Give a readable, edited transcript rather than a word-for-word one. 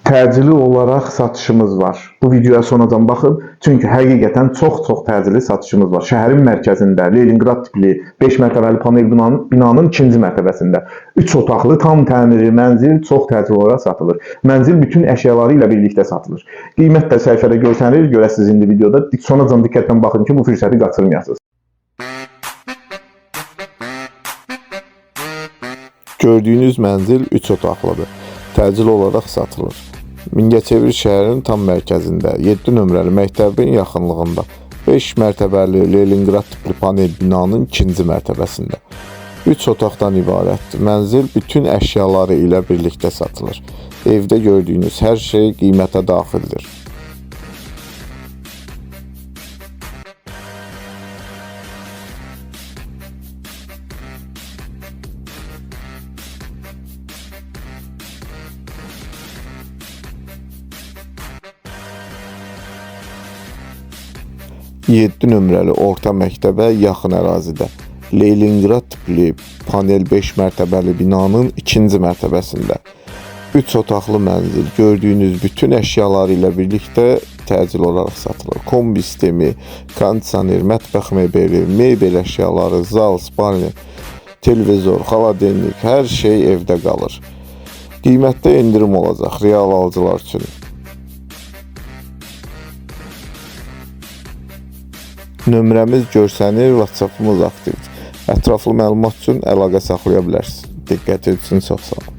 Təcili olaraq satışımız var. Bu videoya sonradan baxın. Çünki həqiqətən çox təcili satışımız var. Şəhərin mərkəzində Leningrad tipli 5 mərtəbəli panel binanın ikinci mərtəbəsində 3 otaqlı tam təmirli mənzil çox təcili olaraq satılır. Mənzil bütün əşyaları ilə birlikdə satılır. Qiymət də səhifədə görsənir. Görəsiniz indi videoda. Sonradan diqqətlə baxın ki, bu fürsəti qaçırmayasınız. Gördüyünüz mənzil 3 otaqlıdır. Təcil olaraq satılır. Mingəçevir şəhərinin tam mərkəzində, 7 nömrəli məktəbin yaxınlığında, 5 mərtəbəli Leningrad tipli panel binanın ikinci mərtəbəsində. 3 otaqdan ibarətdir. Mənzil bütün əşyaları ilə birlikdə satılır. Evdə gördüyünüz hər şey qiymətə daxildir. Yeddi nömrəli orta məktəbə yaxın ərazidə, Leningrad tipli panel 5 mərtəbəli binanın ikinci mərtəbəsində 3 otaqlı mənzil gördüyünüz bütün əşyaları ilə birlikdə təcil olaraq satılır. Kombi sistemi, kondisioner, mətbəx mebeli, mebel əşyaları, zal, spalni, televizor, xaladenlik, hər şey evdə qalır. Qiymətdə endirim olacaq real alıcılar üçün. Nömrəmiz görsənir, WhatsApp-ımız aktivdir. Ətraflı məlumat üçün əlaqə saxlaya bilərsiniz. Diqqətiniz üçün çox sağ olun.